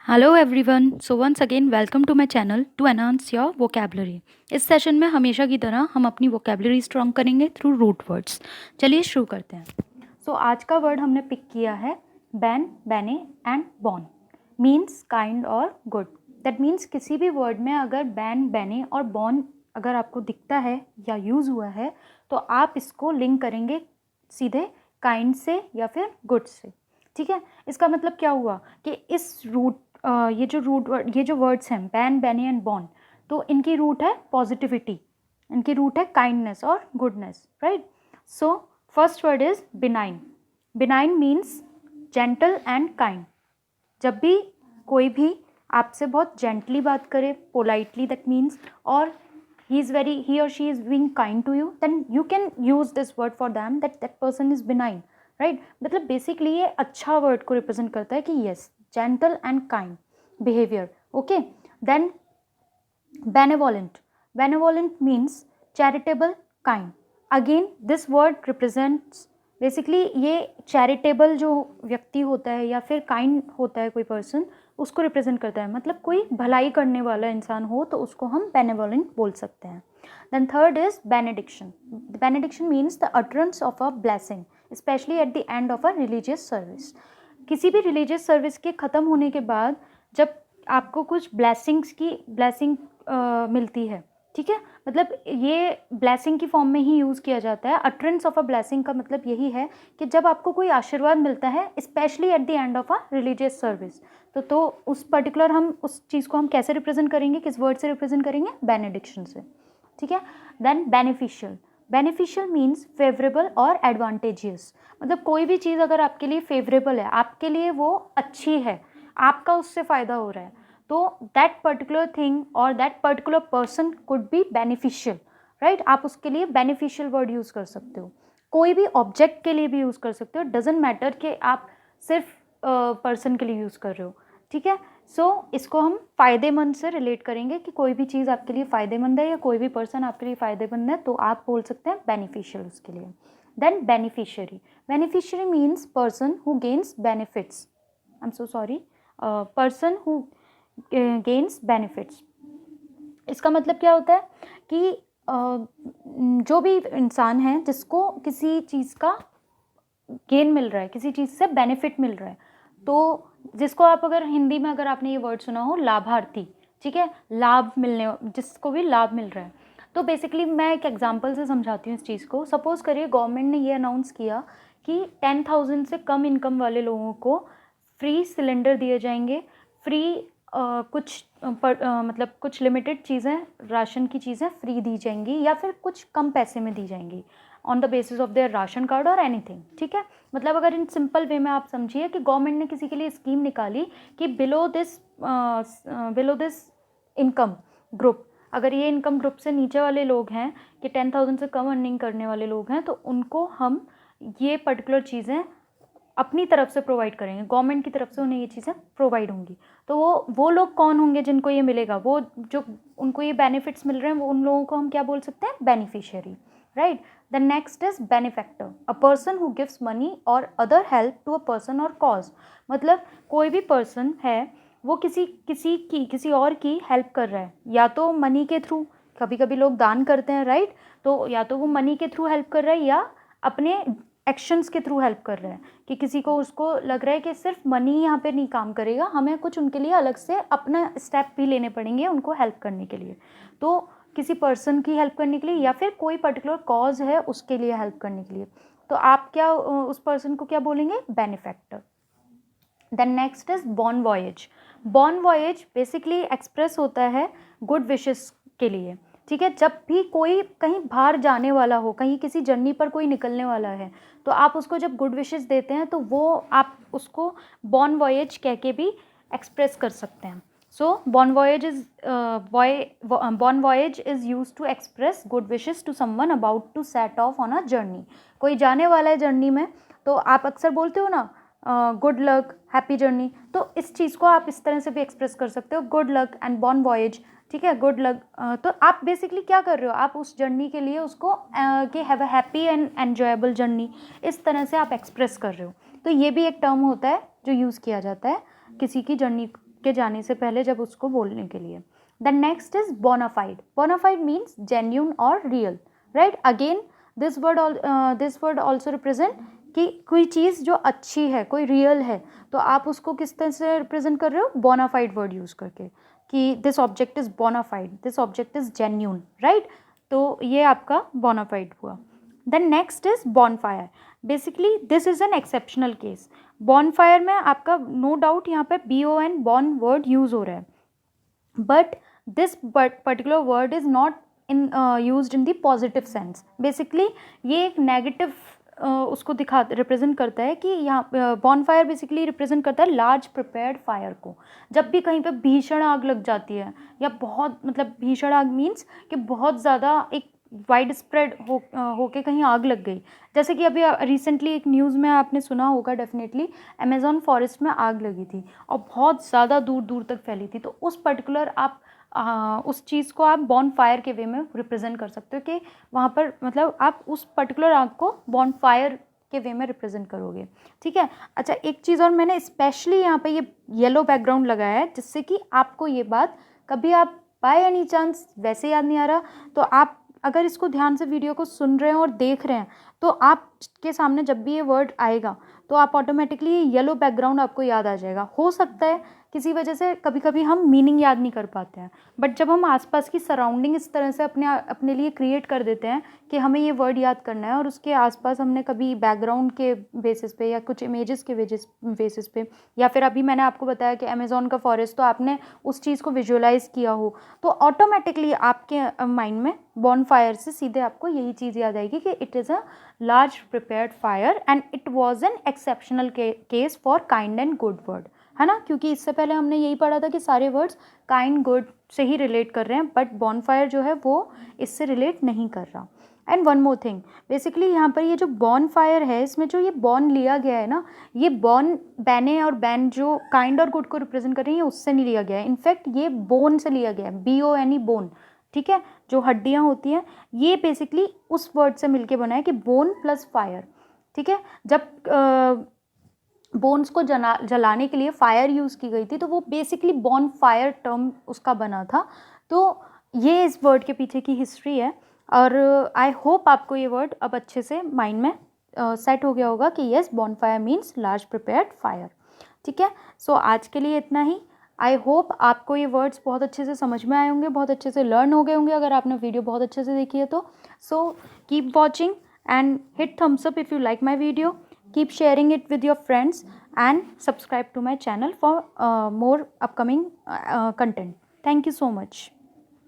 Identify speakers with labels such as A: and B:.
A: Hello everyone, so once again welcome to my channel to enhance your vocabulary. इस session में हमेशा की तरह हम अपनी वोकेबलरी स्ट्रॉन्ग करेंगे थ्रू रूट वर्ड्स। चलिए शुरू करते हैं। सो आज का वर्ड हमने पिक किया है बैन, बैने एंड बॉन। मीन्स काइंड और गुड। दैट मीन्स किसी भी वर्ड में अगर बैन, बैने और बॉन अगर आपको दिखता है या यूज़ हुआ है तो आप इसको लिंक करेंगे सीधे काइंड से या फिर गुड से। ठीक है, इसका मतलब क्या हुआ कि इस रूट ये जो वर्ड्स हैं बैन, बैनी एंड बॉन, तो इनकी रूट है पॉजिटिविटी, इनकी रूट है काइंडनेस और goodness, right. So first word is benign. Benign means gentle and kind. जब भी कोई भी आपसे बहुत जेंटली बात करे, पोलाइटली, दैट मीन्स, और he or she is being kind to you, then you can use this word for them, that person is benign, right। मतलब बेसिकली ये अच्छा वर्ड को रिप्रेजेंट करता है कि yes, gentle and kind behaviour. Okay, then benevolent। benevolent means charitable, kind। Again this word represents basically ये charitable जो व्यक्ति होता है या फिर काइंड होता है कोई पर्सन, उसको रिप्रेजेंट करता है। मतलब कोई भलाई करने वाला इंसान हो तो उसको हम बेनेवोलेंट बोल सकते हैं। Then third is benediction. Benediction means the utterance of a blessing, especially at the end of a religious service. किसी भी रिलीजियस सर्विस के ख़त्म होने के बाद जब आपको कुछ ब्लेसिंग मिलती है, ठीक है, मतलब ये ब्लेसिंग की फॉर्म में ही यूज़ किया जाता है। अटरेंस ऑफ अ ब्लेसिंग का मतलब यही है कि जब आपको कोई आशीर्वाद मिलता है, specially at the end of a religious service, तो उस पर्टिकुलर हम उस चीज़ को हम कैसे रिप्रेजेंट करेंगे, किस वर्ड से रिप्रेजेंट करेंगे, बेनेडिक्शन से। ठीक है, then beneficial. Beneficial means favourable और एडवांटेजियस। मतलब कोई भी चीज़ अगर आपके लिए फेवरेबल है, आपके लिए वो अच्छी है, आपका उससे फ़ायदा हो रहा है, तो दैट पर्टिकुलर थिंग और that particular person could be beneficial, right. आप उसके लिए बेनिफिशियल वर्ड यूज़ कर सकते हो। कोई भी ऑब्जेक्ट के लिए भी यूज़ कर सकते हो, डजेंट मैटर कि आप सिर्फ पर्सन के लिए यूज़ कर रहे हो। ठीक है, सो इसको हम फ़ायदेमंद से रिलेट करेंगे कि कोई भी चीज़ आपके लिए फ़ायदेमंद है या कोई भी पर्सन आपके लिए फ़ायदेमंद है, तो आप बोल सकते हैं बेनिफिशियल उसके लिए। Then beneficiary. Beneficiary means person who gains benefits. I am so sorry, person who gains benefits. इसका मतलब क्या होता है कि जो भी इंसान है जिसको किसी चीज़ का गेन मिल रहा है, किसी चीज़ से बेनिफिट मिल रहा है, तो जिसको आप अगर हिंदी में अगर आपने ये वर्ड सुना हो लाभार्थी, ठीक है, लाभ मिलने, जिसको भी लाभ मिल रहा है। तो बेसिकली मैं एक एग्जांपल से समझाती हूँ इस चीज़ को। सपोज़ करिए गवर्नमेंट ने ये अनाउंस किया कि 10,000 से कम इनकम वाले लोगों को फ्री सिलेंडर दिए जाएंगे, फ्री मतलब कुछ लिमिटेड चीज़ें, राशन की चीज़ें फ्री दी जाएंगी या फिर कुछ कम पैसे में दी जाएंगी on the basis of their ration card और एनीथिंग। ठीक है, मतलब अगर इन सिंपल वे में आप समझिए कि गवर्नमेंट ने किसी के लिए स्कीम निकाली कि बिलो दिस इनकम ग्रुप, अगर ये इनकम ग्रुप से नीचे वाले लोग हैं कि 10,000 से कम अर्निंग करने वाले लोग हैं, तो उनको हम ये पर्टिकुलर चीज़ें अपनी तरफ से प्रोवाइड करेंगे, गवर्नमेंट की तरफ से उन्हें ये चीज़ें प्रोवाइड होंगी। तो वो लोग कौन होंगे जिनको ये मिलेगा, वो जो उनको ये बेनिफिट्स मिल रहे हैं, वो उन लोगों को हम क्या बोल सकते हैं, beneficiary, right. The next is benefactor, a person who gives money और other help to a person और कॉज। मतलब कोई भी पर्सन है वो किसी और की हेल्प कर रहा है, या तो मनी के थ्रू, कभी कभी लोग दान करते हैं, राइट, तो या तो वो मनी के थ्रू हेल्प कर रहा है या अपने एक्शंस के थ्रू हेल्प कर रहे हैं कि किसी को, उसको लग रहा है कि सिर्फ मनी यहाँ पे नहीं काम करेगा, हमें कुछ उनके लिए अलग से अपना स्टेप भी लेने पड़ेंगे उनको हेल्प करने के लिए। तो किसी पर्सन की हेल्प करने के लिए या फिर कोई पर्टिकुलर कॉज है उसके लिए हेल्प करने के लिए, तो आप क्या उस पर्सन को क्या बोलेंगे, benefactor. Then next is bon voyage. Bon voyage basically express होता है गुड विशेस के लिए। ठीक है, जब भी कोई कहीं बाहर जाने वाला हो, कहीं किसी जर्नी पर कोई निकलने वाला है, तो आप उसको जब गुड विशेस देते हैं तो वो आप उसको बॉन वॉयज कह के भी एक्सप्रेस कर सकते हैं। So bon voyage is use to express good wishes to someone about to set off on a journey. कोई जाने वाला है जर्नी में, तो आप अक्सर बोलते हो ना गुड लक, हैप्पी जर्नी, तो इस चीज़ को आप इस तरह से भी एक्सप्रेस कर सकते हो, good luck and Bon voyage. ठीक है, गुड लक, तो आप बेसिकली क्या कर रहे हो, आप उस जर्नी के लिए उसको कि have a happy and enjoyable journey, इस तरह से आप एक्सप्रेस कर रहे हो। तो ये भी एक टर्म होता है जो यूज़ किया जाता है किसी की जर्नी के जाने से पहले जब उसको बोलने के लिए। The next is bona fide. Bona fide means genuine और real, right. Again this word also represent कि कोई चीज़ जो अच्छी है, कोई रियल है, तो आप उसको किस तरह से रिप्रेजेंट कर रहे हो, बोनाफाइड वर्ड यूज़ करके, कि this object is bona fide, this object is genuine, right. तो ये आपका बोनाफाइड हुआ। Then next is bonfire. Basically this is an exceptional case. Bonfire में आपका नो डाउट यहाँ पे BON बॉन वर्ड यूज़ हो रहा है, but this particular word is not in used in the positive sense. Basically ये एक नेगेटिव उसको रिप्रेजेंट करता है कि यहाँ बॉनफायर बेसिकली रिप्रेजेंट करता है लार्ज प्रिपेयर्ड फायर को। जब भी कहीं पे भीषण आग लग जाती है, या बहुत मतलब भीषण आग मीन्स कि बहुत ज़्यादा एक वाइड स्प्रेड होके कहीं आग लग गई, जैसे कि अभी रिसेंटली एक न्यूज़ में आपने सुना होगा डेफिनेटली, अमेज़ॉन फॉरेस्ट में आग लगी थी और बहुत ज़्यादा दूर दूर तक फैली थी। तो उस पर्टिकुलर आप उस चीज़ को आप बॉन फायर के वे में रिप्रेजेंट कर सकते हो कि वहाँ पर मतलब आप उस पर्टिकुलर आग को बॉन फायर के वे में रिप्रेजेंट करोगे, ठीक है। अच्छा, एक चीज़ और मैंने स्पेशली यहाँ पे ये येलो बैकग्राउंड लगाया है, जिससे कि आपको ये बात कभी आप बाय एनी चांस वैसे याद नहीं आ रहा, तो आप अगर इसको ध्यान से वीडियो को सुन रहे हैं और देख रहे हैं, तो आपके सामने जब भी ये वर्ड आएगा तो आप ऑटोमेटिकली ये येलो बैकग्राउंड आपको याद आ जाएगा। हो सकता है किसी वजह से कभी कभी हम मीनिंग याद नहीं कर पाते हैं, बट जब हम आसपास की सराउंडिंग इस तरह से अपने लिए क्रिएट कर देते हैं कि हमें ये वर्ड याद करना है, और उसके आसपास हमने कभी बैकग्राउंड के बेसिस पे या कुछ इमेजेस के बेसिस पे, या फिर अभी मैंने आपको बताया कि अमेज़ॉन का फॉरेस्ट, तो आपने उस चीज़ को विजुअलाइज किया हो, तो ऑटोमेटिकली आपके माइंड में बॉन फायर से सीधे आपको यही चीज़ याद आएगी कि it is a large prepared fire and it was an exceptional case for kind and good word, है ना। क्योंकि इससे पहले हमने यही पढ़ा था कि सारे वर्ड्स काइंड गुड से ही रिलेट कर रहे हैं, बट बॉनफायर जो है वो इससे रिलेट नहीं कर रहा। And one more thing, basically यहाँ पर ये जो बॉनफायर है, इसमें जो ये बॉन लिया गया है ना, ये बॉन बैने और बैन जो काइंड और गुड को रिप्रेजेंट कर रही है, उससे नहीं लिया गया है। इनफैक्ट ये बोन से लिया गया है, BONE बोन, ठीक है। जो हड्डियाँ होती हैं, ये बेसिकली उस वर्ड से मिलके बना है कि बोन प्लस फायर, ठीक है। जब बोन्स को जलाने के लिए फायर यूज़ की गई थी, तो वो बेसिकली बॉन फायर टर्म उसका बना था। तो ये इस वर्ड के पीछे की हिस्ट्री है, और आई होप आपको ये वर्ड अब अच्छे से माइंड में सेट हो गया होगा कि yes, bonfire means large prepared fire, ठीक है। सो आज के लिए इतना ही। आई होप आपको ये वर्ड्स बहुत अच्छे से समझ में आए होंगे, बहुत अच्छे से लर्न हो गए होंगे अगर आपने वीडियो बहुत अच्छे से देखी है तो। So keep watching and hit thumbs up if you like my video. Keep sharing it with your friends and subscribe to my channel for more upcoming content. Thank you so much.